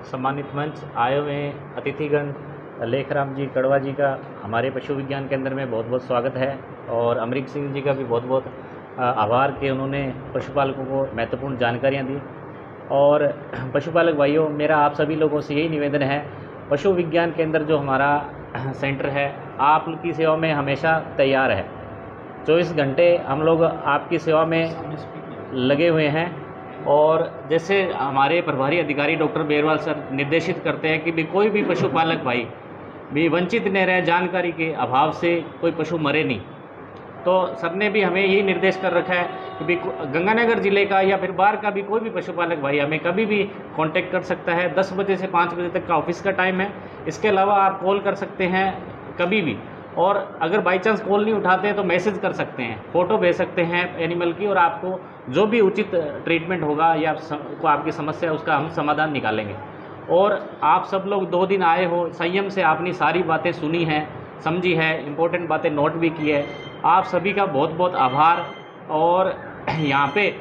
सम्मानित मंच आए हुए हैं अतिथिगण लेखराम जी कड़वा जी का हमारे पशु विज्ञान केंद्र में बहुत बहुत स्वागत है। और अमरीक सिंह जी का भी बहुत बहुत आभार कि उन्होंने पशुपालकों को महत्वपूर्ण जानकारियाँ दी। और पशुपालक भाइयों, मेरा आप सभी लोगों से यही निवेदन है, पशु विज्ञान केंद्र जो हमारा सेंटर है आपकी सेवा में हमेशा तैयार है। 24 घंटे हम लोग आपकी सेवा में लगे हुए हैं। और जैसे हमारे प्रभारी अधिकारी डॉक्टर बेरवाल सर निर्देशित करते हैं कि भी कोई भी पशुपालक भाई भी वंचित न रहे, जानकारी के अभाव से कोई पशु मरे नहीं। तो सर ने भी हमें यही निर्देश कर रखा है कि भी गंगानगर ज़िले का या फिर बाहर का भी कोई भी पशुपालक भाई हमें कभी भी कांटेक्ट कर सकता है। 10 बजे से 5 बजे तक का ऑफिस का टाइम है। इसके अलावा आप कॉल कर सकते हैं कभी भी, और अगर बाई चांस कॉल नहीं उठाते हैं तो मैसेज कर सकते हैं, फ़ोटो भेज सकते हैं एनिमल की, और आपको जो भी उचित ट्रीटमेंट होगा या को आपकी समस्या उसका हम समाधान निकालेंगे। और आप सब लोग 2 दिन आए हो, संयम से आपने सारी बातें सुनी हैं, समझी है, इम्पोर्टेंट बातें नोट भी की है। आप सभी का बहुत बहुत आभार। और यहाँ पे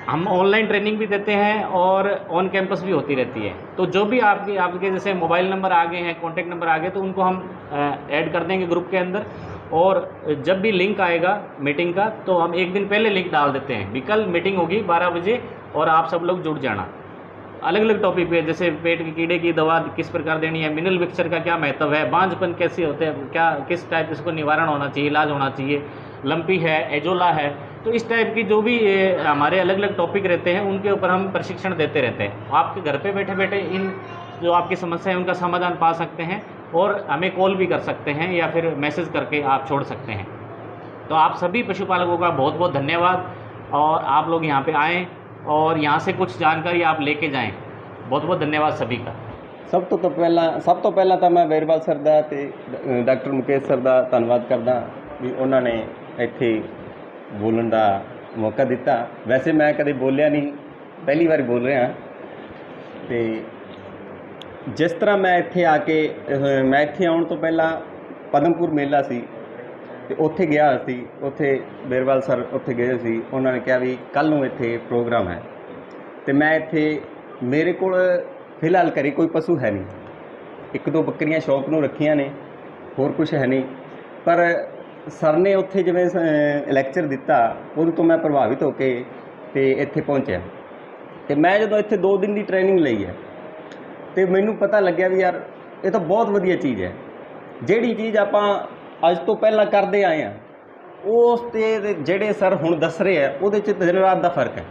हम ऑनलाइन ट्रेनिंग भी देते हैं और ऑन कैंपस भी होती रहती है। तो जो भी आपके जैसे मोबाइल नंबर आ गए हैं, कॉन्टैक्ट नंबर आ गए, तो उनको हम ऐड कर देंगे ग्रुप के अंदर। और जब भी लिंक आएगा मीटिंग का तो हम एक दिन पहले लिंक डाल देते हैं भी कल मीटिंग होगी 12 बजे और आप सब लोग जुड़ जाना। अलग अलग टॉपिक पे, जैसे पेट के कीड़े की दवा किस प्रकार देनी है, मिनरल मिक्सचर का क्या महत्व है, बांझपन कैसे होते हैं, क्या किस टाइप इसको निवारण होना चाहिए, इलाज होना चाहिए, लंपी है, एजोला है, तो इस टाइप की जो भी हमारे अलग अलग टॉपिक रहते हैं उनके ऊपर हम प्रशिक्षण देते रहते हैं। आपके घर पे बैठे बैठे इन जो आपकी समस्या है उनका समाधान पा सकते हैं और हमें कॉल भी कर सकते हैं या फिर मैसेज करके आप छोड़ सकते हैं। तो आप सभी पशुपालकों का बहुत बहुत धन्यवाद। और आप लोग यहाँ पे आएँ और यहाँ से कुछ जानकारी आप लेके जाएं। बहुत बहुत धन्यवाद सभी का। सब तो पहला तो मैं बेरवाल सर का ते डॉक्टर मुकेश सर का धन्यवाद करदा भी उन्होंने इत्थे बोलने का मौका दिता। वैसे मैं कभी बोलिया नहीं, पहली बार बोल रहा। तो जिस तरह मैं इत्थे आके मैं इत्थे आने तो पहला पदमपुर मेला सी ते उत्थे गया सी, उत्थे बेरवाल सर उत्थे गए सी, उन्होंने कहा भी कल नूं इत्थे प्रोग्राम है। तो मैं इत्थे मेरे को फिलहाल घरे कोई पशु है नहीं, 1-2 बकरियां शौक नूं रखियां ने, होर कुछ है नहीं। पर सर ने उत्थे जिवें लैक्चर दिता उदों तो मैं प्रभावित होके ते इत्थे पहुंचा। तो मैं जो इत्थे 2 दिन की ट्रेनिंग लई है तो मैनूं पता लग्या भी यार ये तो बहुत वधिया चीज़ है। जिहड़ी चीज़ आपां अज तो पहला करते आए हैं उस ते जेड़े सर हुण दस रहे हैं उहदे च दिन रात का फर्क है।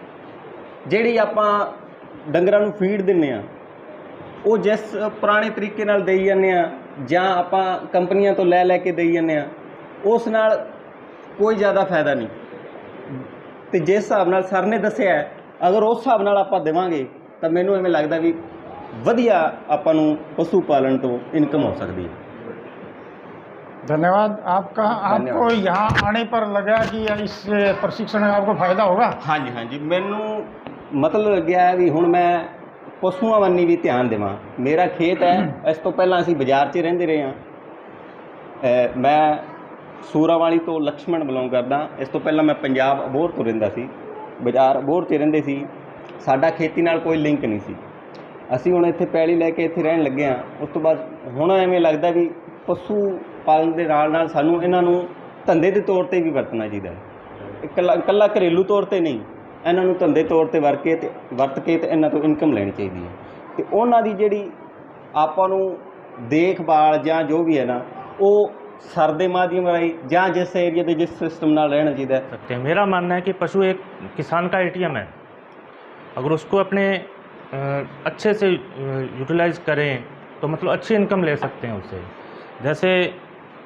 जिहड़ी आपां डंगरां नूं फीड दिंदे आ वो जिस पुराने तरीके नाल देई जांदे आ जां आपां कंपनियां तो लै के देई जांदे आ उस नाल कोई ज़्यादा फायदा नहीं। तो जिस हिसाब नाल सर ने दस्सिया है अगर उस हिसाब नाल आपां देवांगे तो मैनूं इवें लगदा भी वधिया आपां नूं पशु पालन तो इनकम हो सकती है। धन्यवाद आपका। आपको यहाँ आने पर लगा कि इस प्रशिक्षण में आपको फ़ायदा होगा? हाँ जी, मैनू मतलब लग्या है भी हुण मैं पशुओं वन्नी भी ध्यान देवां। मेरा खेत है, इस तो पहला असीं बाजार 'च रहिंदे रहे हाँ। मैं सूरावाली तो लक्ष्मण बिलोंग करदा। इस तो पहला मैं पंजाब अबोहर तो रहिंदा सी, बाजार अबोहर 'च रहिंदे सी। साडा खेती नाल कोई लिंक नहीं सी। असीं हुण इत्थे पैली लैके इत्थे रहण लगे हाँ। उस तो बाद हुण एवें लगदा भी पशु पालन के नाल सानूं इन्हां नूं धंधे के तौर पर भी वरतना चाहिए। कल्ला घरेलू तौर पर नहीं, इन्हां नूं धंधे तौर पर वरत के ते इन्हां तों इनकम लैनी चाहिए है। तो उन्हां दी जिहड़ी आपां नूं देखभाल जां जो भी है ना वो सर दे माध्यम राही जां जिस एरिया के जिस सिस्टम नाल रहना चाहिए। मेरा मानना है कि पशु एक किसान का ATM है। अगर उसको अपने अच्छे से यूटिलाइज़ करें तो मतलब अच्छी इनकम ले सकते हैं उससे। जैसे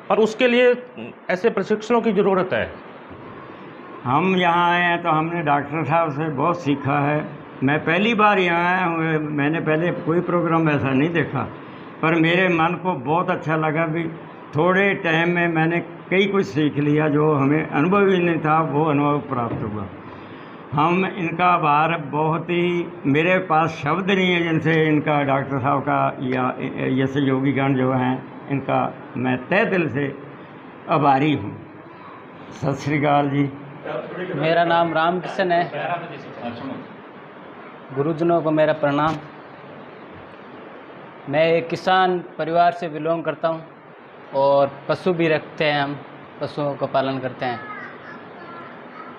पर उसके लिए ऐसे प्रशिक्षणों की ज़रूरत है। हम यहाँ आए हैं तो हमने डॉक्टर साहब से बहुत सीखा है। मैं पहली बार यहाँ आया हूँ, मैंने पहले कोई प्रोग्राम ऐसा नहीं देखा, पर मेरे मन को बहुत अच्छा लगा भी थोड़े टाइम में मैंने कई कुछ सीख लिया जो हमें अनुभव ही नहीं था, वो अनुभव प्राप्त हुआ। हम इनका आभार बहुत ही, मेरे पास शब्द नहीं है जिनसे इनका डॉक्टर साहब का या ये सहयोगीगण जो हैं इनका मैं तहे दिल से आभारी हूँ। सत श्री अकाल जी। मेरा नाम राम किशन है। गुरुजनों को मेरा प्रणाम। मैं एक किसान परिवार से बिलोंग करता हूँ और पशु भी रखते हैं, हम पशुओं का पालन करते हैं।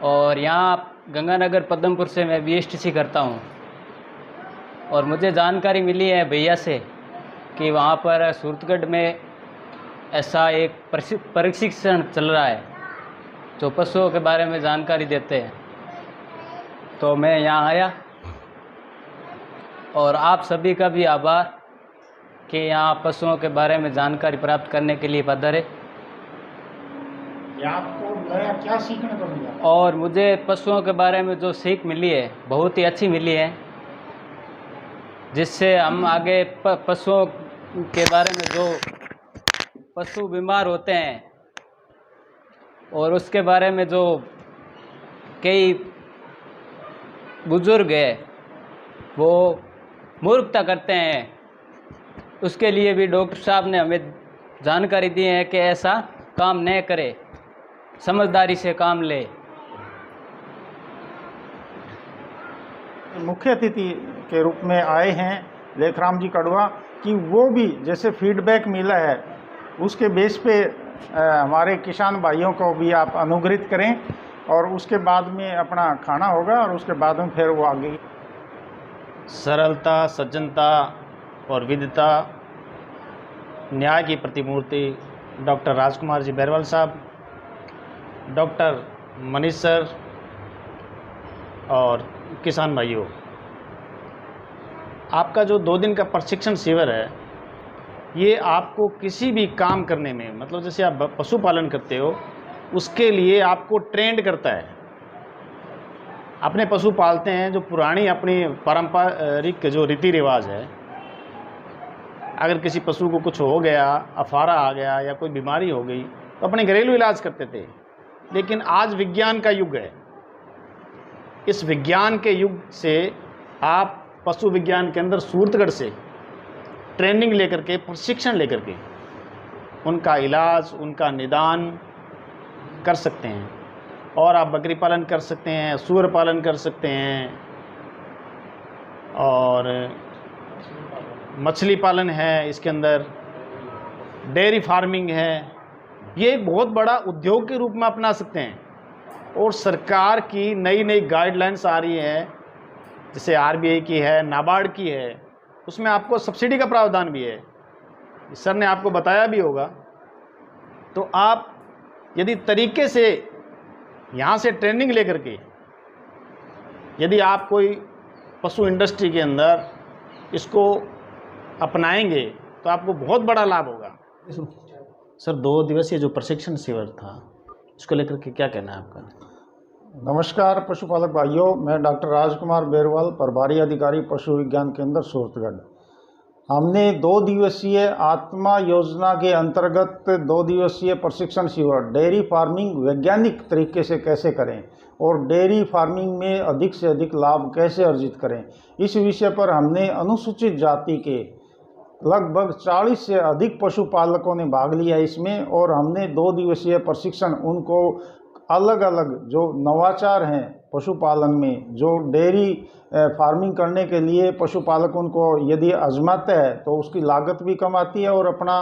और यहाँ गंगानगर पद्मपुर से मैं BSTC करता हूँ और मुझे जानकारी मिली है भैया से कि वहाँ पर सूरतगढ़ में ऐसा एक प्रशिक्षण चल रहा है जो पशुओं के बारे में जानकारी देते हैं। तो मैं यहाँ आया और आप सभी का भी आभार कि यहाँ पशुओं के बारे में जानकारी प्राप्त करने के लिए पधारे। आपको नया क्या सीखने को मिला? और मुझे पशुओं के बारे में जो सीख मिली है बहुत ही अच्छी मिली है, जिससे हम आगे पशुओं के बारे में, जो पशु बीमार होते हैं और उसके बारे में जो कई बुजुर्ग हैं वो मूर्खता करते हैं, उसके लिए भी डॉक्टर साहब ने हमें जानकारी दी है कि ऐसा काम न करे, समझदारी से काम ले। मुख्य अतिथि के रूप में आए हैं लेखराम जी कड़वा, कि वो भी जैसे फीडबैक मिला है उसके बेस पे हमारे किसान भाइयों को भी आप अनुग्रहित करें और उसके बाद में अपना खाना होगा और उसके बाद में फिर वो आगे। सरलता, सज्जनता और विद्वता, न्याय की प्रतिमूर्ति डॉक्टर राजकुमार जी बैरवाल साहब, डॉक्टर मनीष सर और किसान भाइयों, आपका जो 2 दिन का प्रशिक्षण शिविर है ये आपको किसी भी काम करने में, मतलब जैसे आप पशुपालन करते हो उसके लिए आपको ट्रेंड करता है। अपने पशु पालते हैं, जो पुरानी अपनी पारंपरिक जो रीति रिवाज है, अगर किसी पशु को कुछ हो गया, अफारा आ गया या कोई बीमारी हो गई तो अपने घरेलू इलाज करते थे। लेकिन आज विज्ञान का युग है। इस विज्ञान के युग से आप पशु विज्ञान के अंदर सूरतगढ़ से ट्रेनिंग लेकर के, प्रशिक्षण लेकर के उनका इलाज, उनका निदान कर सकते हैं और आप बकरी पालन कर सकते हैं, सूअर पालन कर सकते हैं और मछली पालन है, इसके अंदर डेयरी फार्मिंग है। ये एक बहुत बड़ा उद्योग के रूप में अपना सकते हैं और सरकार की नई नई गाइडलाइंस आ रही है, जैसे RBI की है, नाबार्ड की है, उसमें आपको सब्सिडी का प्रावधान भी है। सर ने आपको बताया भी होगा। तो आप यदि तरीके से यहाँ से ट्रेनिंग लेकर के यदि आप कोई पशु इंडस्ट्री के अंदर इसको अपनाएंगे तो आपको बहुत बड़ा लाभ होगा। सर, 2 दिवसीय जो प्रशिक्षण शिविर था इसको लेकर के क्या कहना है आपका? नमस्कार पशुपालक भाइयों, मैं डॉक्टर राजकुमार बैरवाल, प्रभारी अधिकारी पशु विज्ञान केंद्र सूरतगढ़। हमने 2 दिवसीय आत्मा योजना के अंतर्गत 2 दिवसीय प्रशिक्षण शिविर डेयरी फार्मिंग वैज्ञानिक तरीके से कैसे करें और डेयरी फार्मिंग में अधिक से अधिक लाभ कैसे अर्जित करें, इस विषय पर हमने अनुसूचित जाति के लगभग 40 से अधिक पशुपालकों ने भाग लिया इसमें। और हमने 2 दिवसीय प्रशिक्षण उनको अलग अलग जो नवाचार हैं पशुपालन में, जो डेयरी फार्मिंग करने के लिए पशुपालक उनको यदि आजमाते हैं तो उसकी लागत भी कम आती है और अपना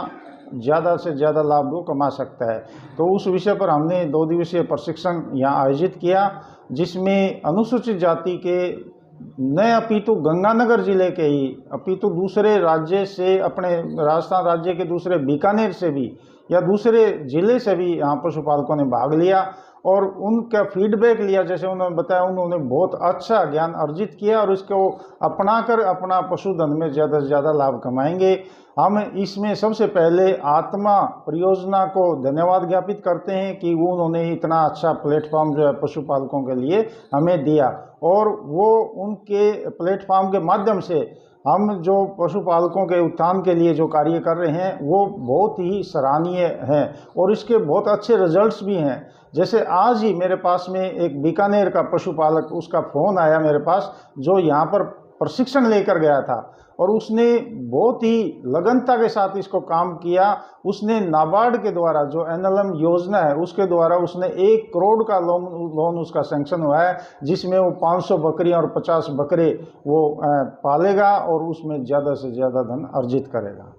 ज़्यादा से ज़्यादा लाभ वो कमा सकता है। तो उस विषय पर हमने 2 दिवसीय प्रशिक्षण यहाँ आयोजित किया, जिसमें अनुसूचित जाति के न अपितु गंगानगर जिले के ही अपितु दूसरे राज्य से, अपने राजस्थान राज्य के दूसरे बीकानेर से भी या दूसरे ज़िले से भी यहाँ पशुपालकों ने भाग लिया और उनका फीडबैक लिया। जैसे उन्होंने बताया, उन्होंने बहुत अच्छा ज्ञान अर्जित किया और इसको अपनाकर अपना पशुधन में ज़्यादा से ज़्यादा लाभ कमाएंगे। हम इसमें सबसे पहले आत्मा परियोजना को धन्यवाद ज्ञापित करते हैं कि वो उन्होंने इतना अच्छा प्लेटफॉर्म जो है पशुपालकों के लिए हमें दिया और वो उनके प्लेटफॉर्म के माध्यम से हम जो पशुपालकों के उत्थान के लिए जो कार्य कर रहे हैं वो बहुत ही सराहनीय हैं और इसके बहुत अच्छे रिजल्ट्स भी हैं। जैसे आज ही मेरे पास में एक बीकानेर का पशुपालक, उसका फ़ोन आया मेरे पास, जो यहाँ पर प्रशिक्षण लेकर गया था और उसने बहुत ही लगनता के साथ इसको काम किया। उसने नाबार्ड के द्वारा जो NLM योजना है उसके द्वारा उसने 1 करोड़ का लोन उसका सैंक्शन हुआ है, जिसमें वो 500 बकरियां और 50 बकरे वो पालेगा और उसमें ज़्यादा से ज़्यादा धन अर्जित करेगा।